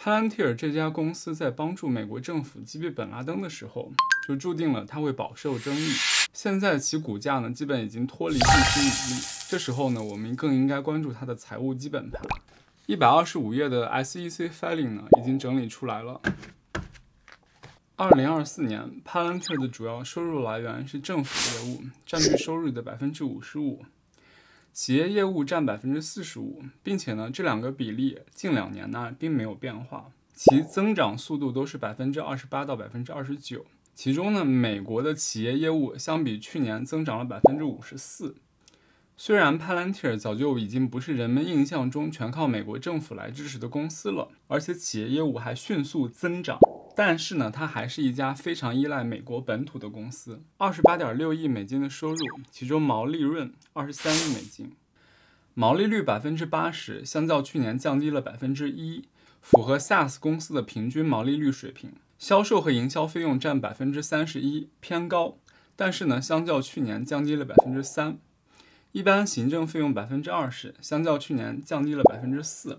Palantir 这家公司在帮助美国政府击毙本拉登的时候，就注定了它会饱受争议。现在其股价呢，基本已经脱离地心引力。这时候呢，我们更应该关注它的财务基本盘。125页的 SEC filing 呢，已经整理出来了。2024年 ，Palantir 的主要收入来源是政府业务，占据收入的55%，企业业务占45%，并且呢，这两个比例近2年呢并没有变化，其增长速度都是28%到29%。其中呢，美国的企业业务相比去年增长了54%。虽然 Palantir 早就已经不是人们印象中全靠美国政府来支持的公司了，而且企业业务还迅速增长，但是呢，它还是一家非常依赖美国本土的公司。28.6亿美金的收入，其中毛利润23亿美金，毛利率80%，相较去年降低了1%，符合 SaaS 公司的平均毛利率水平。销售和营销费用占31%，偏高，但是呢，相较去年降低了3%。一般行政费用20%，相较去年降低了4%，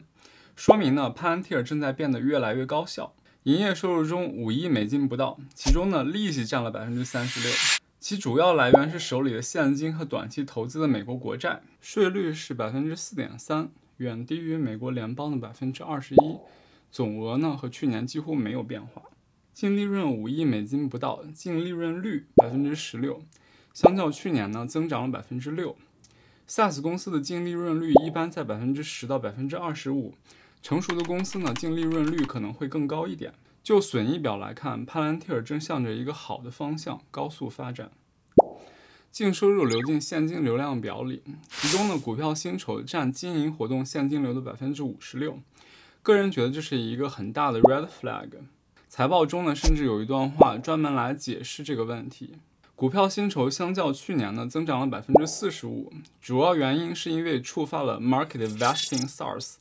说明呢 Palantir 正在变得越来越高效。营业收入中5亿美金不到，其中呢利息占了36%，其主要来源是手里的现金和短期投资的美国国债，税率是4.3%，远低于美国联邦的21%，总额呢和去年几乎没有变化。净利润5亿美金不到，净利润率16%，相较去年呢增长了6%。SaaS 公司的净利润率一般在10%到25%，成熟的公司呢，净利润率可能会更高一点。就损益表来看，Palantir 正向着一个好的方向高速发展。净收入流进现金流量表里，其中呢，股票薪酬占经营活动现金流的56%。个人觉得这是一个很大的 red flag。财报中呢，甚至有一段话专门来解释这个问题。股票薪酬相较去年呢增长了45%，主要原因是因为触发了 market vesting SARs。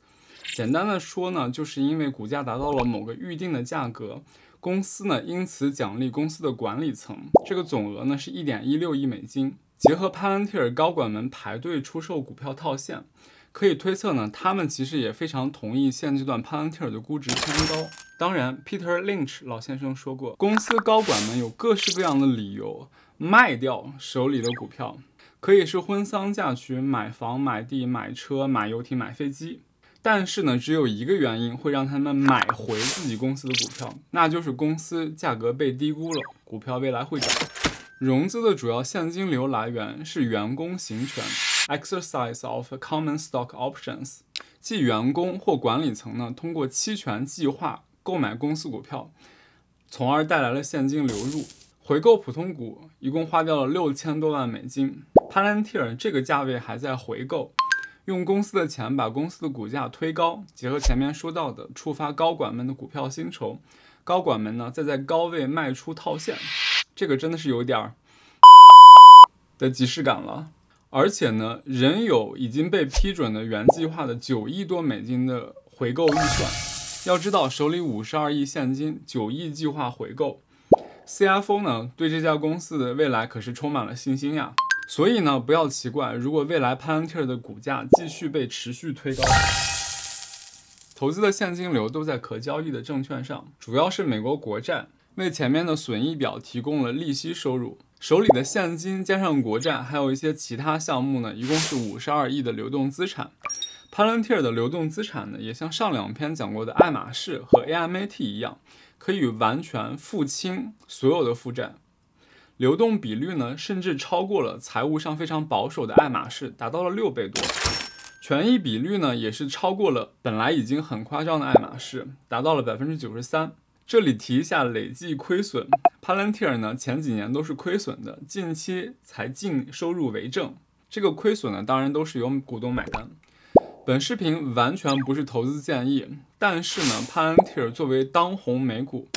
简单的说呢，就是因为股价达到了某个预定的价格，公司呢因此奖励公司的管理层，这个总额呢是1.16亿美金。结合 Palantir 高管们排队出售股票套现，可以推测呢，他们其实也非常同意现阶段 Palantir 的估值偏高。当然 ，Peter Lynch 老先生说过，公司高管们有各式各样的理由卖掉手里的股票，可以是婚丧嫁娶、买房、买地、买车、买游艇、买飞机。但是呢，只有一个原因会让他们买回自己公司的股票，那就是公司价格被低估了，股票未来会涨。融资的主要现金流来源是员工行权 （exercise of common stock options）， 即员工或管理层呢通过期权计划购买公司股票，从而带来了现金流入。回购普通股一共花掉了6000多万美金。Palantir 这个价位还在回购，用公司的钱把公司的股价推高，结合前面说到的触发高管们的股票薪酬，高管们呢再在高位卖出套现，这个真的是有点的即视感了。而且呢，仍有已经被批准的原计划的9亿多美金的回购预算。要知道手里52亿现金，9亿计划回购。CFO 呢对这家公司的未来可是充满了信心呀，所以呢不要奇怪，如果未来 Palantir 的股价继续被持续推高。投资的现金流都在可交易的证券上，主要是美国国债，为前面的损益表提供了利息收入。手里的现金加上国债，还有一些其他项目呢，一共是52亿的流动资产。Palantir 的流动资产呢，也像上2篇讲过的爱马仕和 AMAT 一样，可以完全付清所有的负债。流动比率呢，甚至超过了财务上非常保守的爱马仕，达到了6倍多。权益比率呢，也是超过了本来已经很夸张的爱马仕，达到了93%。这里提一下累计亏损 ，Palantir 呢前几年都是亏损的，近期才净收入为正。这个亏损呢，当然都是由股东买单。本视频完全不是投资建议，但是呢 ，Palantir 作为当红美股，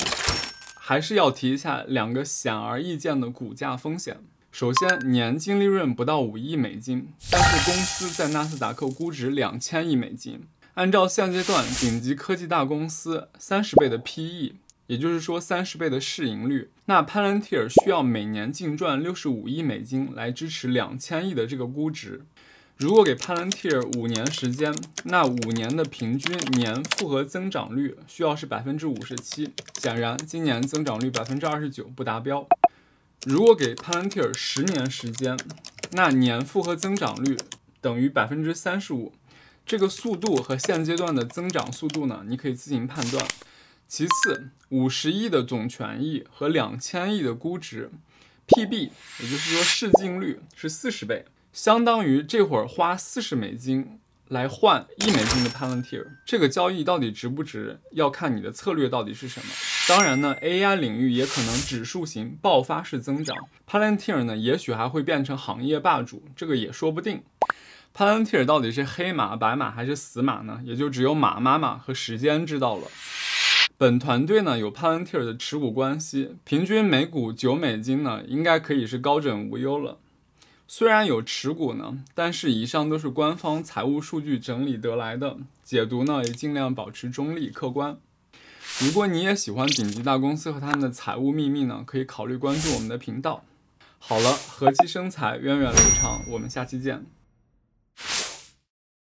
还是要提一下2个显而易见的股价风险。首先，年净利润不到5亿美金，但是公司在纳斯达克估值2000亿美金。按照现阶段顶级科技大公司30倍的 PE， 也就是说30倍的市盈率，那 Palantir 需要每年净赚65亿美金来支持2000亿的这个估值。如果给 Palantir 5年时间，那5年的平均年复合增长率需要是57%。显然，今年增长率29%不达标。如果给 Palantir 10年时间，那年复合增长率等于35%。这个速度和现阶段的增长速度呢，你可以自行判断。其次，50亿的总权益和2000亿的估值 ，PB， 也就是说市净率是40倍。相当于这会儿花40美金来换1美金的 Palantir， 这个交易到底值不值，要看你的策略到底是什么。当然呢 ，AI 领域也可能指数型爆发式增长 ，Palantir 呢也许还会变成行业霸主，这个也说不定。Palantir 到底是黑马、白马还是死马呢？也就只有马妈妈和时间知道了。本团队呢有 Palantir 的持股关系，平均每股9美金呢，应该可以是高枕无忧了。虽然有持股呢，但是以上都是官方财务数据整理得来的，解读呢也尽量保持中立客观。如果你也喜欢顶级大公司和他们的财务秘密呢，可以考虑关注我们的频道。好了，和气生财，源远流长，我们下期见。